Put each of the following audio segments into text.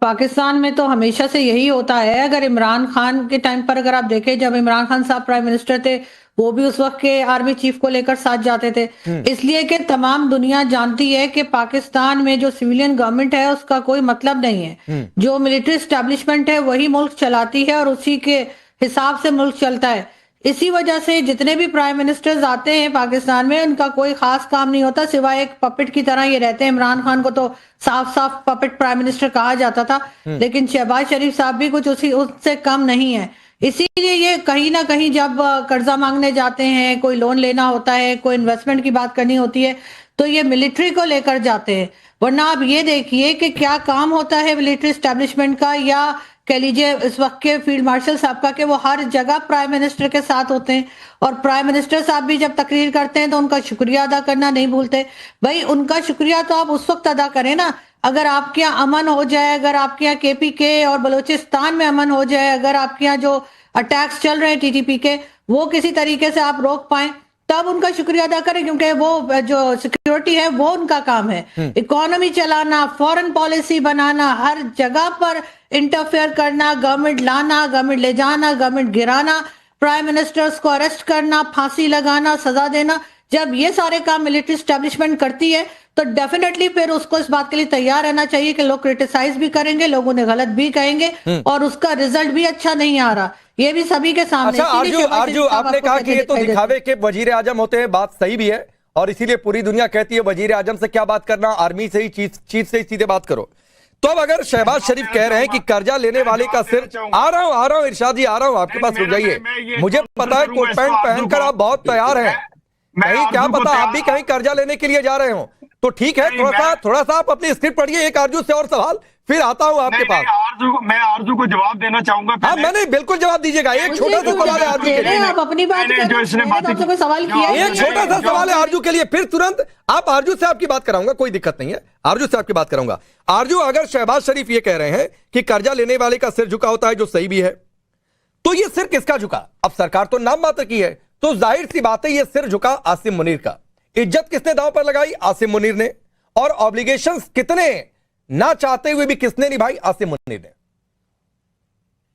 पाकिस्तान में तो हमेशा से यही होता है। अगर इमरान खान के टाइम पर अगर आप देखें, जब इमरान खान साहब प्राइम मिनिस्टर थे, वो भी उस वक्त के आर्मी चीफ को लेकर साथ जाते थे। इसलिए कि तमाम दुनिया जानती है कि पाकिस्तान में जो सिविलियन गवर्नमेंट है उसका कोई मतलब नहीं है। जो मिलिट्री एस्टैब्लिशमेंट है वही मुल्क चलाती है और उसी के हिसाब से मुल्क चलता है। इसी वजह से जितने भी प्राइम मिनिस्टर्स आते हैं पाकिस्तान में, उनका कोई खास काम नहीं होता सिवाय एक पपेट की तरह ये रहते हैं। इमरान खान को तो साफ साफ पपेट प्राइम मिनिस्टर कहा जाता था, लेकिन शहबाज शरीफ साहब भी कुछ उससे कम नहीं है। इसीलिए ये कहीं ना कहीं जब कर्जा मांगने जाते हैं, कोई लोन लेना होता है, कोई इन्वेस्टमेंट की बात करनी होती है, तो ये मिलिट्री को लेकर जाते हैं। वरना आप ये देखिए कि क्या काम होता है मिलिट्री एस्टैब्लिशमेंट का, या कह लीजिए इस वक्त के फील्ड मार्शल साहब का, कि वो हर जगह प्राइम मिनिस्टर के साथ होते हैं। और प्राइम मिनिस्टर साहब भी जब तकरीर करते हैं तो उनका शुक्रिया अदा करना नहीं भूलते। भाई, उनका शुक्रिया तो आप उस वक्त अदा करें ना, अगर आपके यहाँ अमन हो जाए, अगर आपके यहाँ केपीके और बलूचिस्तान में अमन हो जाए, अगर आपके यहाँ जो अटैक्स चल रहे हैं टीटीपी के, वो किसी तरीके से आप रोक पाए, तब उनका शुक्रिया अदा करें, क्योंकि वो जो सिक्योरिटी है वो उनका काम है। इकोनॉमी चलाना, फॉरेन पॉलिसी बनाना, हर जगह पर इंटरफेयर करना, गवर्नमेंट लाना, गवर्नमेंट ले जाना, गवर्नमेंट गिराना, प्राइम मिनिस्टर्स को अरेस्ट करना, फांसी लगाना, सजा देना, जब ये सारे काम मिलिट्री एस्टैब्लिशमेंट करती है तो डेफिनेटली फिर उसको इस बात के लिए तैयार रहना चाहिए कि लोग क्रिटिसाइज भी करेंगे, लोगों ने गलत भी कहेंगे और उसका रिजल्ट भी अच्छा नहीं आ रहा, ये भी सभी के सामने। अच्छा आरजू, आपने कहा कि ये तो दिखावे के वजीर आजम होते हैं, बात सही भी है, और इसीलिए पूरी दुनिया कहती है वजीर आजम से क्या बात करना, आर्मी से ही, चीफ से ही सीधे बात करो। तो अब अगर शहबाज शरीफ कह रहे हैं कि कर्जा लेने वाले का सिर, आ रहा हूं इरशाद जी, आ रहा हूं आपके पास, रुक जाइए। मुझे पता है कोट पैंट पहनकर आप बहुत तैयार हैं, कहीं क्या पता आप भी कहीं कर्जा लेने के लिए जा रहे हो, तो ठीक है, थोड़ा सा आप अपनी स्क्रिप्ट पढ़िए। एक आरजू से और सवाल, फिर आता हूं आपके पास। मैं आरजू को जवाब देना चाहूंगा। हाँ, मैंने बिल्कुल जवाब दीजिएगा। एक छोटा सा सवाल है आरजू के लिए, आप अपनी बात जो इसने कोई सवाल किया, एक छोटा सा सवाल है आरजू के लिए, फिर तुरंत आप आरजू से आपकी बात कराऊंगा, कोई दिक्कत नहीं है, आरजू से आपकी बात कराऊंगा। आरजू, अगर शहबाज शरीफ ये कह रहे हैं कि कर्जा लेने वाले का सिर झुका होता है, जो सही भी है, तो ये सिर किसका झुका? अब सरकार तो नाम मात्र की है, तो जाहिर सी बात है ये सिर झुका आसिम मुनीर का। इज्जत किसने दांव पर लगाई? आसिम मुनीर ने। और ऑब्लिगेशंस कितने ना चाहते हुए भी किसने निभाई? आसिम मुनीर ने।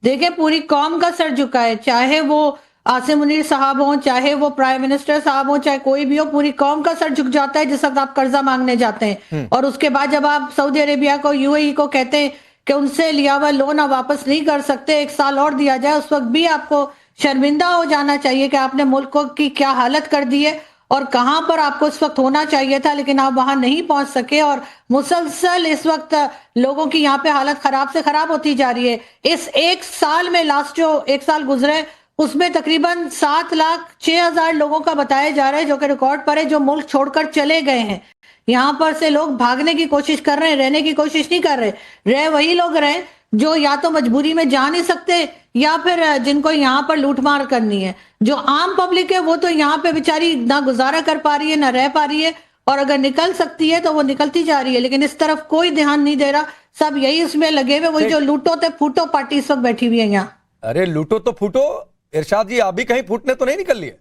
देखिए, पूरी कौम का सर झुका है, चाहे वो आसिम मुनीर साहब हो, चाहे वो प्राइम मिनिस्टर साहब हो, चाहे कोई भी हो, पूरी कौम का सर झुक जाता है जिस वक्त आप कर्जा मांगने जाते हैं। और उसके बाद जब आप सऊदी अरेबिया को, यूएई को कहते हैं कि उनसे लिया हुआ लोन आप वापस नहीं कर सकते, 1 साल और दिया जाए, उस वक्त भी आपको शर्मिंदा हो जाना चाहिए कि आपने मुल्क की क्या हालत कर दी है और कहां पर आपको इस वक्त होना चाहिए था, लेकिन आप वहां नहीं पहुंच सके। और मुसलसल इस वक्त लोगों की यहाँ पे हालत खराब से खराब होती जा रही है। इस 1 साल में, लास्ट जो 1 साल गुजरे, उसमें तकरीबन 7,06,000 लोगों का बताया जा रहा है, जो कि रिकॉर्ड पर है, जो मुल्क छोड़कर चले गए हैं। यहाँ पर से लोग भागने की कोशिश कर रहे हैं, रहने की कोशिश नहीं कर रहे। रह वही लोग रहे जो या तो मजबूरी में जा नहीं सकते, या फिर जिनको यहाँ पर लूटमार करनी है। जो आम पब्लिक है वो तो यहाँ पे बेचारी ना गुजारा कर पा रही है, ना रह पा रही है, और अगर निकल सकती है तो वो निकलती जा रही है, लेकिन इस तरफ कोई ध्यान नहीं दे रहा। सब यही उसमें लगे हुए, वही जो लूटो ते फूटो पार्टी इस वक्त बैठी हुई है यहाँ। अरे लूटो तो फूटो, इरशाद जी आप भी कहीं फूटने तो नहीं निकल लिए?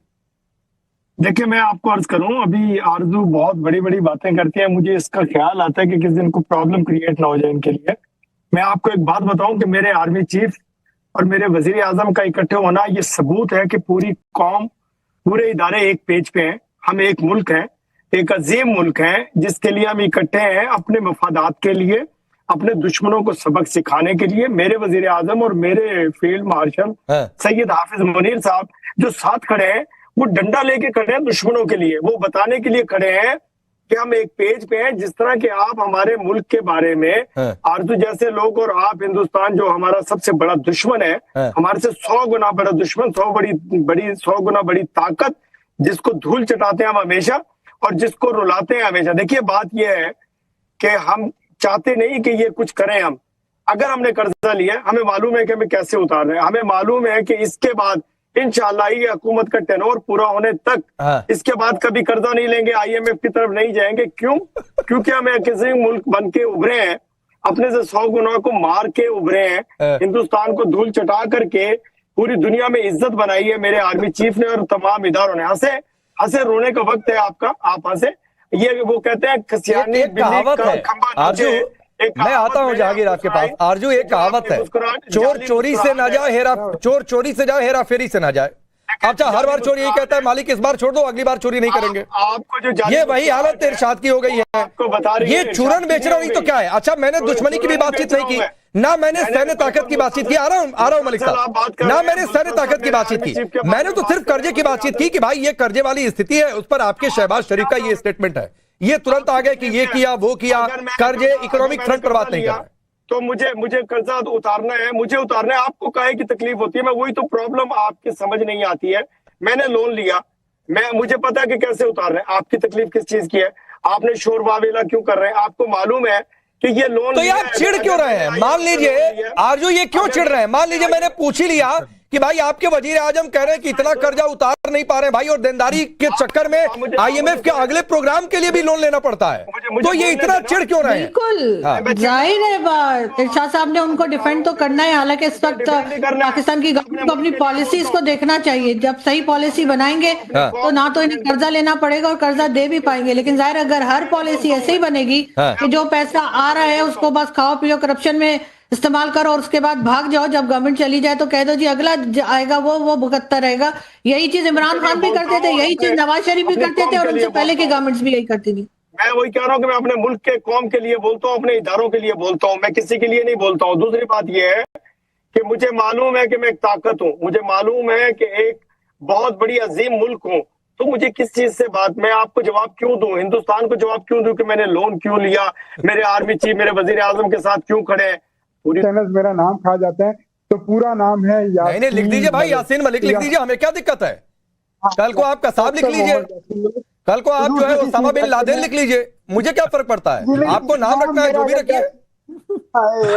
देखिए, मैं आपको अर्ज करूं, अभी आरजू बहुत बड़ी बड़ी बातें करती है, मुझे इसका ख्याल आता है कि किस दिन को प्रॉब्लम क्रिएट ना हो जाए इनके लिए। मैं आपको एक बात बताऊं कि मेरे आर्मी चीफ और मेरे वजीर आजम का इकट्ठे होना ये सबूत है कि पूरी कौम, पूरे इदारे एक पेज पे हैं। हम एक मुल्क हैं, एक अजीम मुल्क है, जिसके लिए हम इकट्ठे हैं अपने मफादात के लिए, अपने दुश्मनों को सबक सिखाने के लिए। मेरे वजीर आजम और मेरे फील्ड मार्शल सैयद हाफिज मुनीर साहब जो साथ खड़े हैं, वो डंडा लेके खड़े हैं दुश्मनों के लिए, वो बताने के लिए खड़े हैं कि हम एक पेज पे हैं। जिस तरह के आप हमारे मुल्क के बारे में, आरजू जैसे लोग और आप, हिंदुस्तान जो हमारा सबसे बड़ा दुश्मन है, हमारे से 100 गुना बड़ा दुश्मन, 100 गुना बड़ी ताकत, जिसको धूल चटाते हैं हम हमेशा और जिसको रुलाते हैं हमेशा। देखिए, बात यह है कि हम चाहते नहीं कि ये कुछ करें। हम अगर हमने कर्जा लिया, हमें मालूम है कि हमें कैसे उतार रहे हैं, हमें मालूम है कि इसके बाद इंशाअल्लाह ये हुकूमत का टेनोर पूरा होने तक इसके बाद कभी कर्जा नहीं लेंगे, IMF की तरफ नहीं जाएंगे। क्यों? क्योंकि हम एक ऐसे मुल्क बन के उभरे हैं, अपने से 100 गुना को मार के उभरे हैं, हिंदुस्तान को धूल चटा करके पूरी दुनिया में इज्जत बनाई है मेरे आर्मी चीफ ने और तमाम इदारों ने। हंसे रोने का वक्त है आपका, आप हंसे। ये वो कहते हैं खसियानी बिल्ली का खंबा नीचे, मैं आता हूं जहांगीर आपके पास। आरजू, एक कहावत है, चोर चोरी से ना जाए चोर चोरी से जाए, हेरा फेरी से ना जाए। अच्छा, हर बार चोर यही कहता है मालिक इस बार छोड़ दो, अगली बार चोरी नहीं करेंगे। आपको जो ये वही हालत इरशाद की हो गई है। आपको बता रही ये है, चूरन बेच रहा हूं तो क्या है? अच्छा, मैंने दुश्मनी की भी बातचीत नहीं की ना, मैंने सैन्य ताकत की बातचीत की। आ रहा हूं मलिक साहब, ना मैंने सैन्य ताकत की बातचीत की, मैंने तो सिर्फ कर्जे की बातचीत की कि भाई ये कर्जे वाली स्थिति है, उस पर आपके शहबाज शरीफ का ये स्टेटमेंट है। ये तुरंत आ गए कि ये किया वो किया, कर्जे इकोनॉमिक फ्रंट पर बात नहीं कर रहे। तो मुझे कर्जा उतारना है, मुझे उतारना है। आपको काहे की तकलीफ होती है? मैं वही तो प्रॉब्लम आपकी समझ नहीं आती है। मैंने लोन लिया, मुझे पता है कि कैसे उतारना है। आपकी तकलीफ किस चीज की है? आपने शोर वावेला क्यों कर रहे हैं? आपको मालूम है कि ये लोन, तो यार चिढ़ क्यों रहे हैं? मान लीजिए आरजू, ये क्यों चिढ़ रहे हैं? मान लीजिए मैंने पूछ ही लिया कि भाई आपके वजीर आजम कह रहे हैं कि इतना कर्जा उतार नहीं पा रहे भाई, और देनदारी के चक्कर में आईएमएफ के अगले प्रोग्राम के लिए भी लोन लेना पड़ता है, तो ये इतना चिढ़ क्यों रहे हैं? बिल्कुल जाहिर है बात, इरशाद साहब ने उनको डिफेंड तो करना है। हालांकि इस वक्त पाकिस्तान की गवर्नमेंट को अपनी पॉलिसीज को देखना चाहिए। जब सही पॉलिसी बनाएंगे तो ना तो इन्हें कर्जा लेना पड़ेगा और कर्जा दे भी पाएंगे। लेकिन जाहिर अगर हर पॉलिसी ऐसे ही बनेगी कि जो पैसा आ रहा है उसको बस खाओ पियो करप्शन में इस्तेमाल करो और उसके बाद भाग जाओ, जब गवर्नमेंट चली जाए तो कह दो जी अगला आएगा वो भुगतता रहेगा। यही चीज इमरान खान भी करते थे, यही चीज नवाज शरीफ भी करते थे और उनसे पहले की गवर्नमेंट्स भी यही करती थी। मैं वही कह रहा हूँ कि मैं अपने मुल्क के कौम के लिए बोलता हूँ, अपने इदारों के लिए बोलता हूँ, मैं किसी के लिए नहीं बोलता हूँ। दूसरी बात यह है कि मुझे मालूम है कि मैं एक ताकत हूँ, मुझे मालूम है कि एक बहुत बड़ी अजीम मुल्क हूँ। तो मुझे किस चीज से बात, मैं आपको जवाब क्यों दूं, हिंदुस्तान को जवाब क्यों दूं कि मैंने लोन क्यों लिया, मेरे आर्मी चीफ मेरे वजीर आजम के साथ क्यों खड़े हैं? पूरी चैनल मेरा नाम खा जाते हैं, तो पूरा नाम है नहीं, लिख दीजिए भाई, यासीन मलिक लिख दीजिए, हमें क्या दिक्कत है? कल को आप कसाब लिख लीजिए, कल को आप जो है ओसामा बिन लादेन लिख लीजिए, मुझे क्या फर्क पड़ता है? आपको नाम रखना है जो भी रखिए।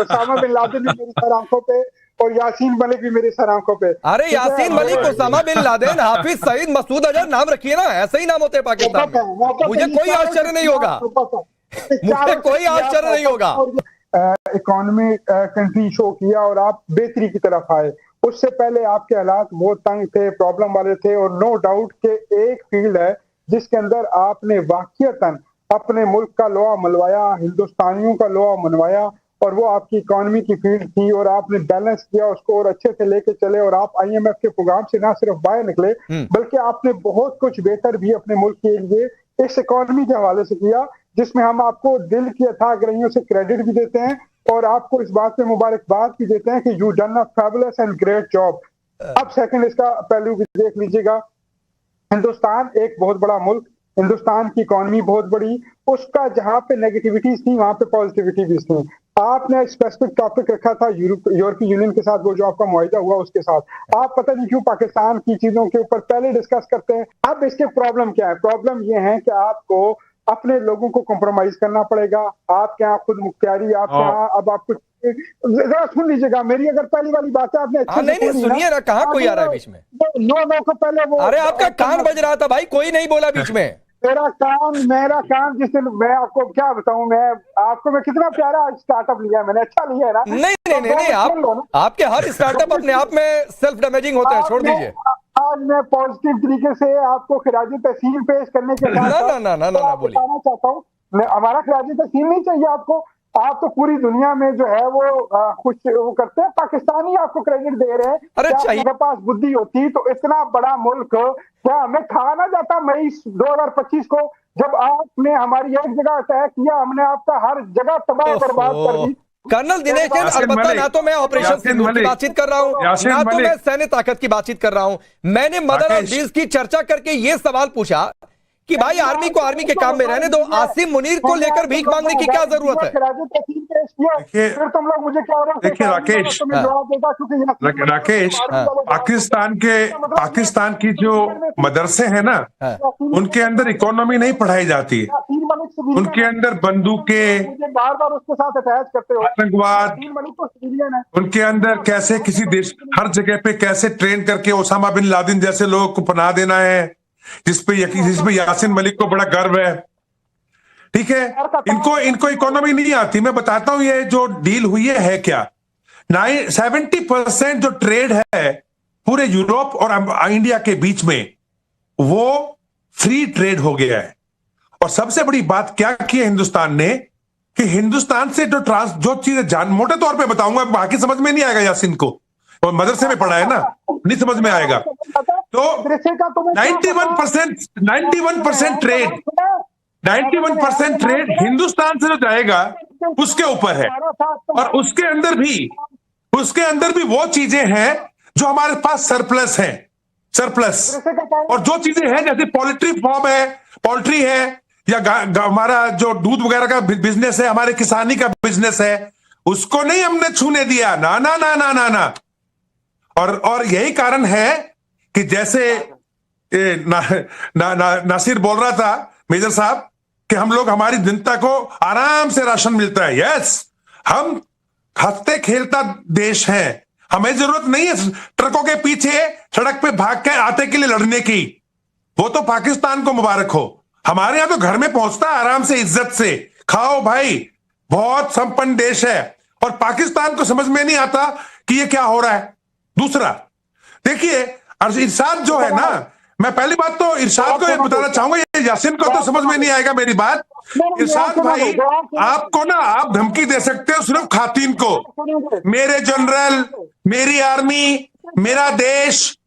ओसामा बिन लादेन भी मेरी सर आंखों पे और यासीन मलिक भी मेरे सर आंखों पे। अरे Yasin Malik, Osama bin Laden, Hafiz Saeed, Masood Azhar, नाम रखिए ना, ऐसे ही नाम होते हैं पाकिस्तान में। मुझे कोई आश्चर्य नहीं होगा, मुझे कोई आश्चर्य नहीं होगा। इकोनॉमी कंट्री शो किया और आप बेहतरी की तरफ आए। उससे पहले आपके हालात बहुत तंग थे, प्रॉब्लम वाले थे, और नो डाउट के एक फील्ड है जिसके अंदर आपने वाकईतन अपने मुल्क का लोहा मनवाया, हिंदुस्तानियों का लोहा मनवाया, और वो आपकी इकोनॉमी की फील्ड थी और आपने बैलेंस किया उसको और अच्छे से लेके चले। और आप आईएमएफ के प्रोग्राम से ना सिर्फ बाहर निकले बल्कि आपने बहुत कुछ बेहतर भी अपने मुल्क के लिए इस इकोनॉमी के हवाले से किया, जिसमें हम आपको दिल की अथाह गहराइयों से क्रेडिट भी देते हैं और आपको इस बात पे मुबारकबाद भी देते हैं कि you done a fabulous and great job. अब सेकंड इसका पहलू भी देख लीजिएगा, हिंदुस्तान एक बहुत बड़ा मुल्क, हिंदुस्तान की इकोनॉमी बहुत बड़ी, उसका जहां पे नेगेटिविटीज थी वहां पे पॉजिटिविटी भी थी। आपने स्पेसिफिक टॉपिक रखा था यूरोपीय यूनियन के साथ, वो जो आपका मुआहिदा हुआ उसके साथ। आप पता नहीं क्यों पाकिस्तान की चीजों के ऊपर पहले डिस्कस करते हैं। अब इसके प्रॉब्लम क्या है? प्रॉब्लम ये है कि आपको अपने लोगों को कॉम्प्रोमाइज करना पड़ेगा। आपके यहाँ खुद मुख्तियारी, आपके यहाँ अब आपको जरा सुन लीजिएगा मेरी, अगर पहली वाली बात है आपने अच्छे नहीं सुनिए ना, कहाँ कोई आ रहा है बीच में? नो को पहले वो, अरे आपका कान बज रहा था भाई, कोई नहीं बोला बीच में। मेरा काम जिस दिन, मैं आपको क्या बताऊं, मैं कितना प्यारा स्टार्टअप लिया मैंने, अच्छा लिया है ना? नहीं, आपके हर स्टार्टअप अपने आप में सेल्फ डैमेजिंग होते हैं, छोड़ दीजिए। आज मैं पॉजिटिव तरीके से आपको खिराजी तहसील पेश करने के साथ ना बोलिए, बताना चाहता हूँ, हमारा खिराजी तहसील नहीं चाहिए आपको। आप तो पूरी दुनिया में जो है वो खुश वो करते हैं, पाकिस्तानी आपको क्रेडिट दे रहे हैं। अरे मेरे पास बुद्धि होती तो इतना बड़ा मुल्क क्या हमें खा ना जाता मई 2025 को, जब आपने हमारी एक जगह अटैक किया, हमने आपका हर जगह तबाह बर्बाद कर दी। कर्नल दिनेश जैन, अलबत्ता ना तो मैं ऑपरेशन सिंदूर की बातचीत कर रहा हूं, ना तो मैं सैन्य ताकत की बातचीत कर रहा हूं। मैंने मदर ऑफ डील्स की चर्चा करके ये सवाल पूछा कि भाई आर्मी को आर्मी के काम में रहने दो, आसिम मुनीर को लेकर भीख मांगने की क्या जरूरत है? देखिए राकेश, पाकिस्तान की जो मदरसे हैं ना, उनके अंदर इकोनॉमी नहीं पढ़ाई जाती है, उनके अंदर बंदूकें, बार उसके साथ अटैच करते हो, आतंकवाद, उनके अंदर कैसे किसी देश हर जगह पे कैसे ट्रेन करके ओसामा बिन लादेन जैसे लोगों को पनाह देना है, जिसपे यासीन मलिक को बड़ा गर्व है। ठीक है, इनको इकोनॉमी नहीं आती। मैं बताता हूं ये जो डील हुई है क्या, 70% जो ट्रेड है पूरे यूरोप और इंडिया के बीच में, वो फ्री ट्रेड हो गया है। और सबसे बड़ी बात क्या की है हिंदुस्तान ने कि हिंदुस्तान से जो चीजें मोटे तौर पे बताऊंगा, बाकी समझ में नहीं आएगा यासिन को, और मदरसे में पढ़ा है ना, नहीं समझ में आएगा। तो 91% ट्रेड हिंदुस्तान से जो जाएगा उसके ऊपर है, और उसके अंदर भी वो चीजें हैं जो हमारे पास सरप्लस और जो चीजें हैं जैसे पोल्ट्री है या हमारा जो दूध वगैरह का बिजनेस है, हमारे किसानी का बिजनेस है, उसको नहीं हमने छूने दिया, ना ना ना ना ना ना। और यही कारण है कि जैसे नासिर बोल रहा था मेजर साहब कि हम लोग, हमारी जनता को आराम से राशन मिलता है। यस, हम हंसते खेलता देश है, हमें जरूरत नहीं है ट्रकों के पीछे सड़क पे भाग के आटे के लिए लड़ने की। वो तो पाकिस्तान को मुबारक हो, हमारे यहां तो घर में पहुंचता है आराम से, इज्जत से खाओ भाई, बहुत संपन्न देश है। और पाकिस्तान को समझ में नहीं आता कि ये क्या हो रहा है। दूसरा देखिए, इरशाद जो है ना, मैं पहली बात तो इरशाद को ये बताना चाहूंगा, ये यासिन को तो समझ में नहीं आएगा मेरी बात। इरशाद भाई, आपको ना, आप धमकी दे सकते हो सिर्फ खातिन को, मेरे जनरल, मेरी आर्मी, मेरा देश।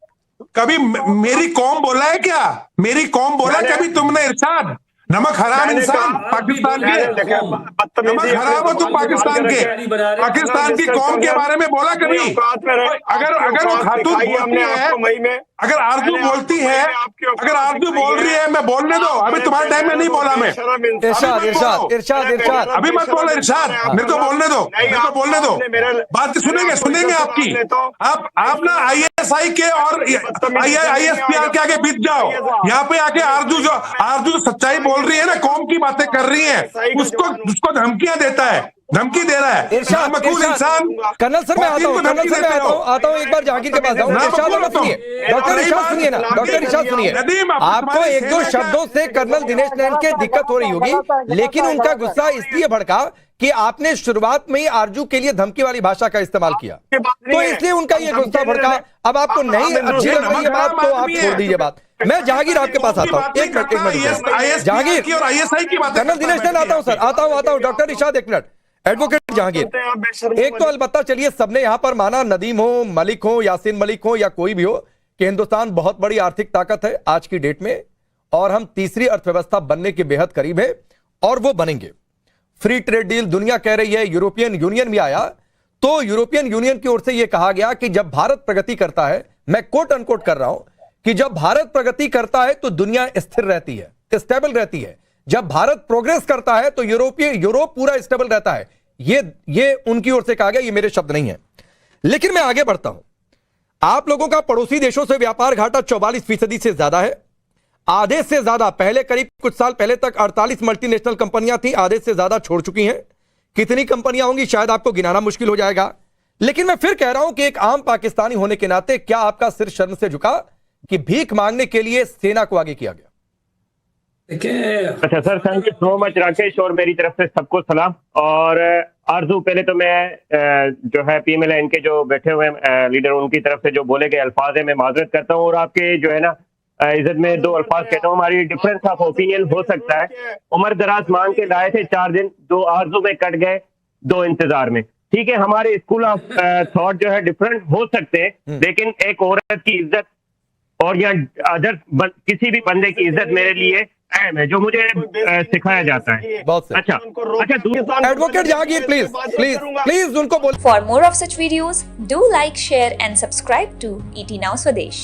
कभी मेरी कौम बोला है क्या? मेरी कौम बोला है कभी तुमने? इरशाद, नमक हराम इंसान पाकिस्तान के, नमक हराम हो तुम पाकिस्तान के, पाकिस्तान की कौम के बारे में बोला कभी? अगर वो खातून बोलती है, अगर आरजू बोलती है, अगर आरजू बोल रही है, मैं बोलने दो, अभी तुम्हारे टाइम में नहीं बोला मैं। इरशाद अभी मत बोलो इरशाद, मेरे को बोलने दो, बात सुनेंगे आपकी। आप ना ISI के और ISPR के आगे बीत जाओ। यहाँ पे आके आरजू सच्चाई बोल रही है ना, कौम की बातें कर रही है, उसको धमकियां देता है, धमकी दे रहा है इंसान। कर्नल सर, मैं आता हूं एक बार जहांगीर के पास जाऊं। डॉक्टर इरशाद सुनिए ना, डॉक्टर इरशाद सुनिए, आपको एक दो शब्दों से कर्नल दिनेश नैन के दिक्कत हो रही होगी, लेकिन उनका गुस्सा इसलिए भड़का कि आपने शुरुआत में ही आरजू के लिए धमकी वाली भाषा का इस्तेमाल किया, तो इसलिए उनका ये गुस्सा भड़का। अब आपको नहीं अच्छी लग रही है बात तो आप छोड़ दीजिए बात। मैं जहांगीर आपके पास आता हूं, एक मिनट जहांगीर, कर्नल दिनेश नैन आता हूं सर, आता हूं डॉक्टर इरशाद, एक मिनट। एडवोकेट जहांगीर, एक तो अलबत्ता चलिए सबने यहां पर माना, नदीम हो, मलिक हो, यासीन मलिक हो या कोई भी हो, कि हिंदुस्तान बहुत बड़ी आर्थिक ताकत है आज की डेट में, और हम तीसरी अर्थव्यवस्था बनने के बेहद करीब है, और वो बनेंगे। फ्री ट्रेड डील दुनिया कह रही है, यूरोपियन यूनियन भी आया, तो यूरोपियन यूनियन की ओर से यह कहा गया कि जब भारत प्रगति करता है, मैं कोट अनकोट कर रहा हूं, कि जब भारत प्रगति करता है तो दुनिया स्थिर रहती है, स्टेबल रहती है। जब भारत प्रोग्रेस करता है तो यूरोप पूरा स्टेबल रहता है। ये उनकी ओर से कहा गया, ये मेरे शब्द नहीं है। लेकिन मैं आगे बढ़ता हूं। आप लोगों का पड़ोसी देशों से व्यापार घाटा 44% से ज्यादा है, आधे से ज्यादा। पहले करीब कुछ साल पहले तक 48 मल्टीनेशनल कंपनियां थी, आधे से ज्यादा छोड़ चुकी हैं। कितनी कंपनियां होंगी शायद आपको गिनाना मुश्किल हो जाएगा, लेकिन मैं फिर कह रहा हूं कि एक आम पाकिस्तानी होने के नाते क्या आपका सिर शर्म से झुका कि भीख मांगने के लिए सेना को आगे किया गया? अच्छा sir, thank you so much Rakesh, और मेरी तरफ से सबको सलाम। और आरजू, पहले तो मैं जो है PMLN के जो बैठे हुए लीडर, उनकी तरफ से जो बोले गए अल्फाज है मैं माजरत करता हूँ, और आपके जो है ना इज्जत में 2 अल्फाज कहता हूँ। हमारी डिफरेंस ऑफ ओपिनियन हो सकता है, उम्र दराज मांग के लाए थे 4 दिन, 2 आरजू में कट गए, 2 इंतजार में। ठीक है, हमारे स्कूल ऑफ थॉट जो है डिफरेंट हो सकते हैं, लेकिन एक औरत की इज्जत और या अदर किसी भी बंदे की इज्जत मेरे लिए अहम है, जो मुझे सिखाया जाता है। बहुत अच्छा, एडवोकेट जहांगीर, प्लीज उनको बोल। For more of such videos, do like, share and subscribe to ET Now Swadesh.